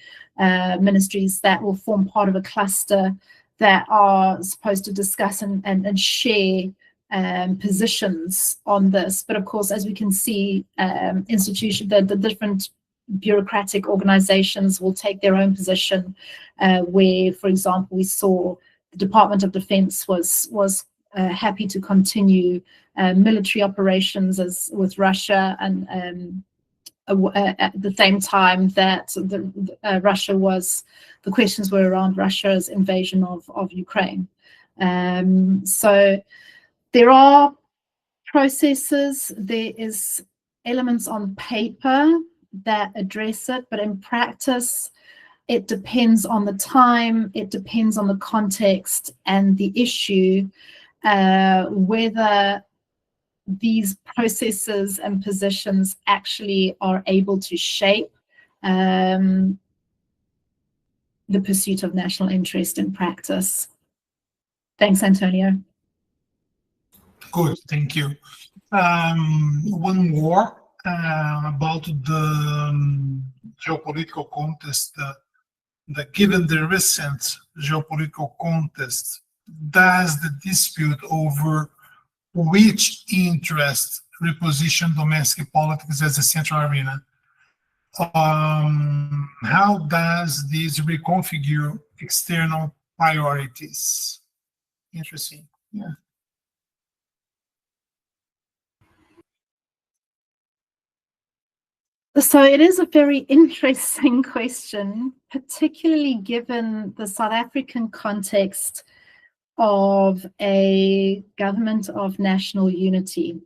B: ministries that will form part of a cluster that are supposed to discuss and share positions on this. But of course, as we can see, the different bureaucratic organizations will take their own position, where, for example, we saw the Department of Defense was happy to continue military operations with Russia, and at the same time that the questions were around Russia's invasion of Ukraine. So there are processes, there is elements on paper that address it, but in practice, it depends on the time, it depends on the context and the issue, whether these processes and positions actually are able to shape the pursuit of national interest in practice. Thanks, Antonio.
A: Good, thank you. One more about the geopolitical context. Given the recent geopolitical context, does the dispute over which interest reposition domestic politics as a central arena? How does this reconfigure external priorities? Interesting, yeah.
B: So it is a very interesting question, particularly given the South African context of a government of national unity.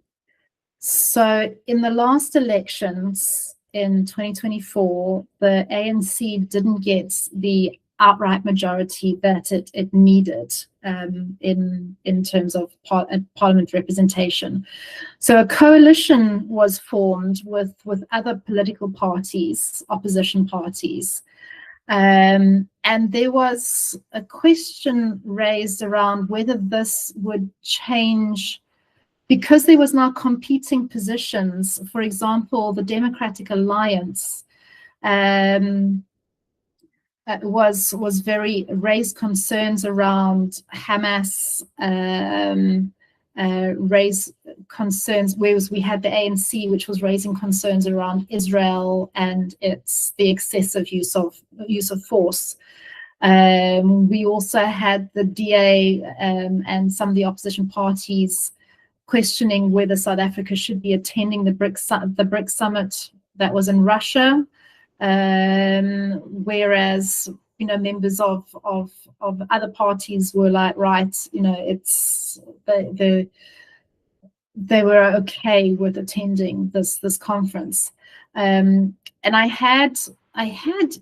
B: So in the last elections in 2024, the ANC didn't get the outright majority that it needed in terms of parliament representation. So a coalition was formed with other political parties, opposition parties, And there was a question raised around whether this would change, because there was now competing positions. For example, the Democratic Alliance was very raised concerns around Hamas, raised concerns, whereas we had the ANC, which was raising concerns around Israel and the excessive use of force. We also had the DA and some of the opposition parties questioning whether South Africa should be attending the BRICS summit that was in Russia. Whereas, you know, members of other parties were like, right, you know, it's they were okay with attending this conference. And I had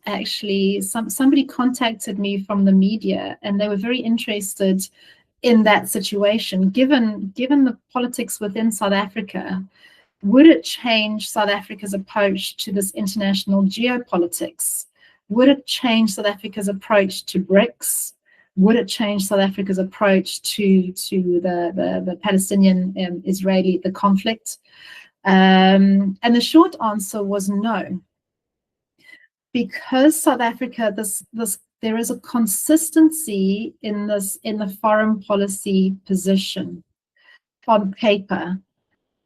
B: actually somebody contacted me from the media, and they were very interested in that situation. Given the politics within South Africa, would it change South Africa's approach to this international geopolitics? Would it change South Africa's approach to BRICS? Would it change South Africa's approach to the Palestinian-Israeli conflict? And the short answer was no, because South Africa, there is a consistency in the foreign policy position on paper.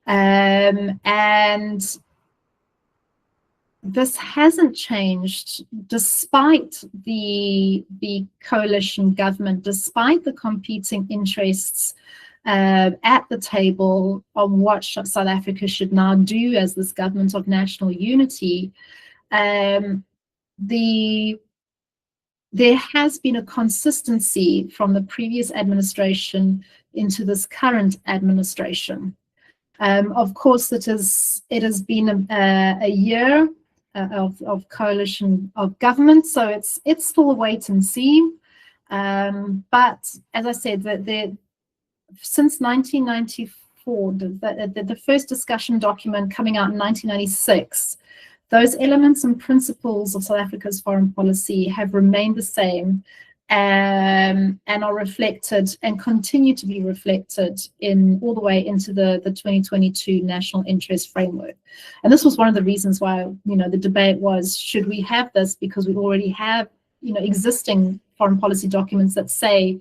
B: And this hasn't changed despite the coalition government, despite the competing interests at the table on what South Africa should now do as this government of national unity. There has been a consistency from the previous administration into this current administration. Of course, it has been a year of coalition of government, so it's still a wait and see. But as I said, since 1994, the first discussion document coming out in 1996, those elements and principles of South Africa's foreign policy have remained the same. And are reflected and continue to be reflected all the way into the 2022 national interest framework. And this was one of the reasons why, you know, the debate was, should we have this? Because we already have, you know, existing foreign policy documents that say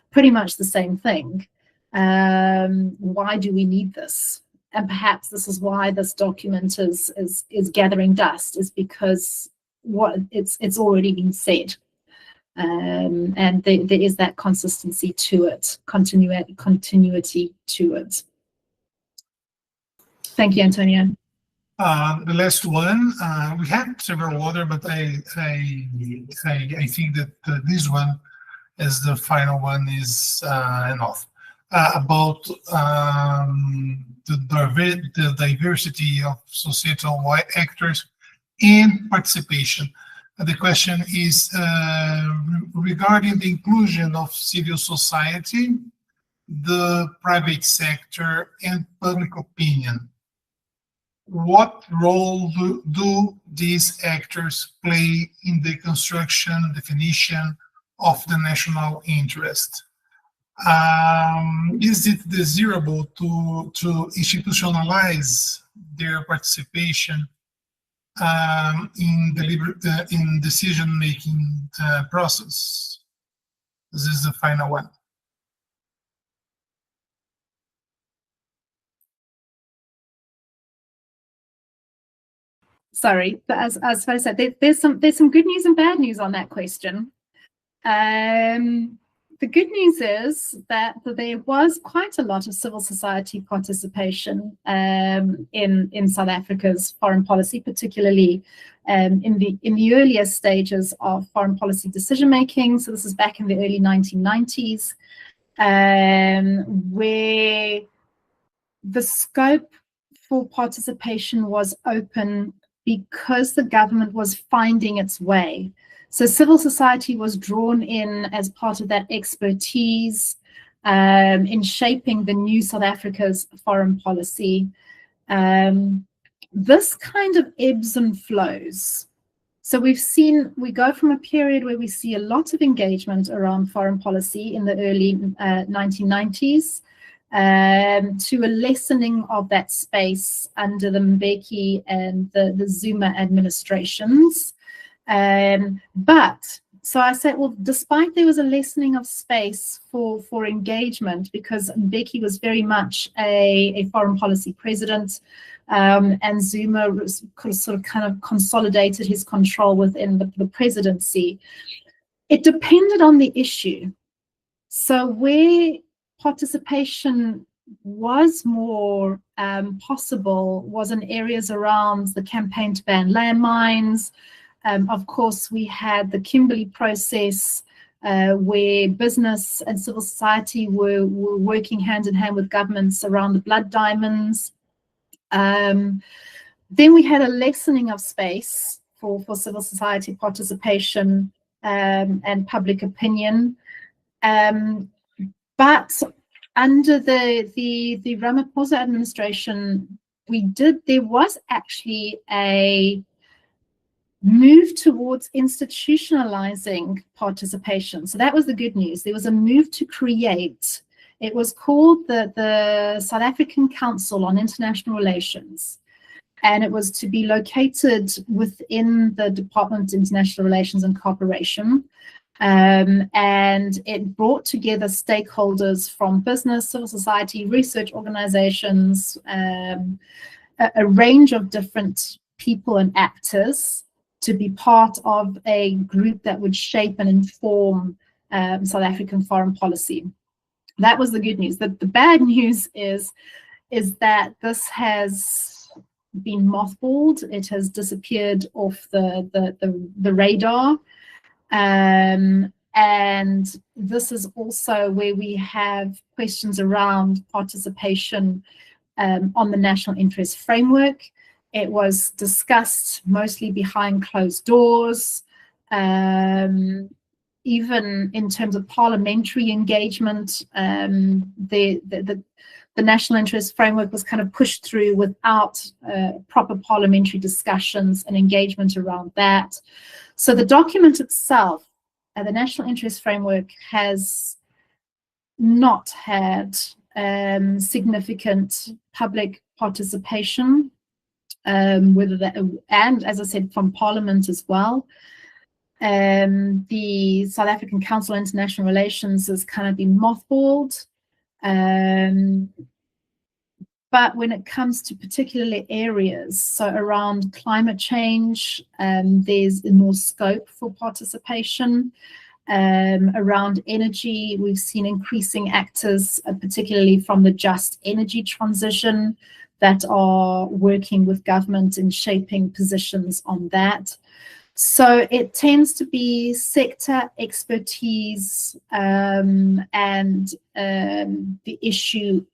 B: pretty much the same thing. Why do we need this? And perhaps this is why this document is gathering dust, is because it's already been said. And there is that consistency to it, continuity to it. Thank you, Antonio.
A: The last one, we have several other, but I think that this one, as the final one, is enough. About the diversity of societal actors and participation. The question is regarding the inclusion of civil society, the private sector, and public opinion. What role do these actors play in the construction, definition of the national interest? Is it desirable to institutionalize their participation in decision-making process? This is the final one.
B: Sorry, but as I said, there's some good news and bad news on that question. The good news is that there was quite a lot of civil society participation in South Africa's foreign policy, particularly in the earlier stages of foreign policy decision making. So this is back in the early 1990s, where the scope for participation was open because the government was finding its way. So civil society was drawn in as part of that expertise in shaping the new South Africa's foreign policy. This kind of ebbs and flows. So we go from a period where we see a lot of engagement around foreign policy in the early 1990s to a lessening of that space under the Mbeki and the Zuma administrations. So I said, well, despite there was a lessening of space for engagement, because Mbeki was very much a foreign policy president, and Zuma was kind of consolidated his control within the presidency. It depended on the issue. So where participation was more possible was in areas around the campaign to ban landmines. Of course, we had the Kimberley process, where business and civil society were working hand in hand with governments around the blood diamonds. Then we had a lessening of space for civil society participation and public opinion. But under the Ramaphosa administration, there was actually a move towards institutionalizing participation. So that was the good news. There was a move to create. It was called the South African Council on International Relations, and it was to be located within the Department of International Relations and Cooperation. And it brought together stakeholders from business, civil society, research organizations, a range of different people and actors to be part of a group that would shape and inform South African foreign policy. That was the good news. The bad news is that this has been mothballed. It has disappeared off the radar. And this is also where we have questions around participation on the national interest framework. It was discussed mostly behind closed doors. Even in terms of parliamentary engagement, the national interest framework was kind of pushed through without proper parliamentary discussions and engagement around that. So the document itself, the national interest framework, has not had significant public participation, whether that, and as I said, from Parliament as well. The South African Council on International Relations has kind of been mothballed. But when it comes to particular areas, so around climate change, there's more scope for participation. Around energy, we've seen increasing actors, particularly from the just energy transition, that are working with government in shaping positions on that. So it tends to be sector expertise and the issue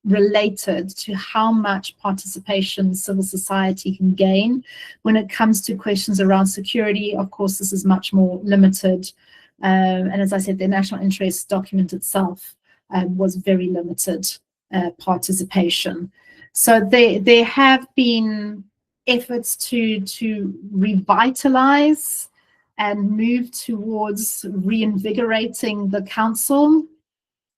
B: related to how much participation civil society can gain. When it comes to questions around security, of course, this is much more limited. And as I said, the national interest document itself was very limited participation. So there have been efforts to revitalize and move towards reinvigorating the council.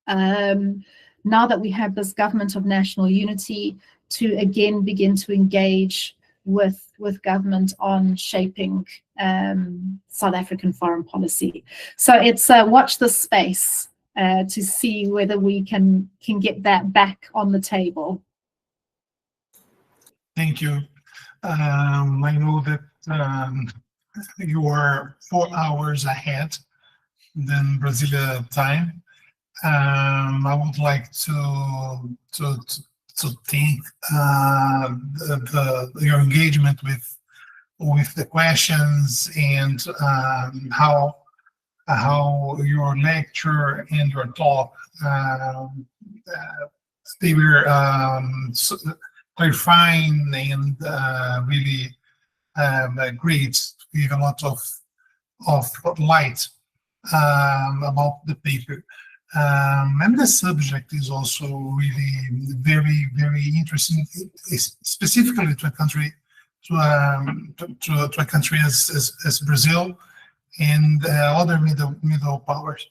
B: Now that we have this government of national unity, to again begin to engage with government on shaping South African foreign policy. So it's watch this space to see whether we can get that back on the table.
A: Thank you. I know that you are 4 hours ahead than Brasilia time. I would like to thank your engagement with the questions and how your lecture and your talk they were clarifying and really great, give a lot of light about the paper. And the subject is also really very, very interesting, specifically to a country a country as Brazil and other middle powers.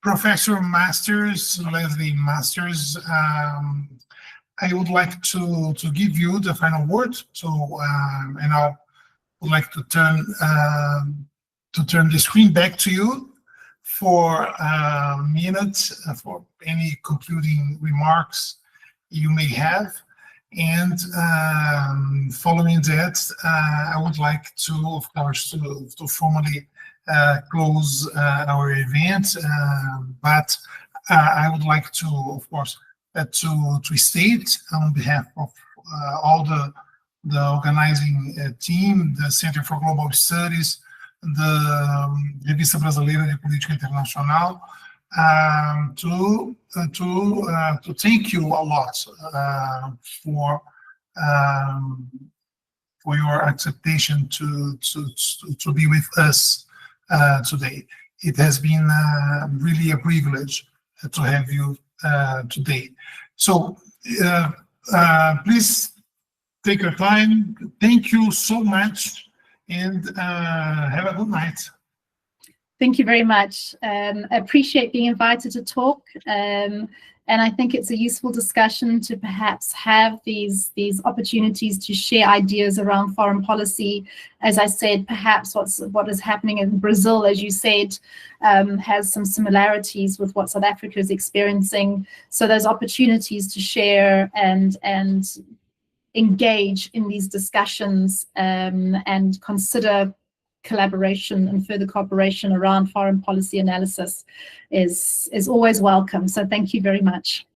A: Professor Masters, Lesley Masters, I would like to give you the final word. So, and I would like to turn the screen back to you for a minute for any concluding remarks you may have. And following that, I would like to, of course, to formally close our event. But I would like to, of course, to state on behalf of all the organizing team, the Center for Global Studies, the Revista Brasileira de Política Internacional, to thank you a lot for your acceptation to be with us today. It has been really a privilege to have you today. So please take your time. Thank you so much, and have a good night.
B: Thank you very much. I appreciate being invited to talk, and I think it's a useful discussion to perhaps have these opportunities to share ideas around foreign policy. As I said, perhaps what is happening in Brazil, as you said, has some similarities with what South Africa is experiencing. So those opportunities to share and engage in these discussions and consider collaboration and further cooperation around foreign policy analysis is always welcome. So thank you very much.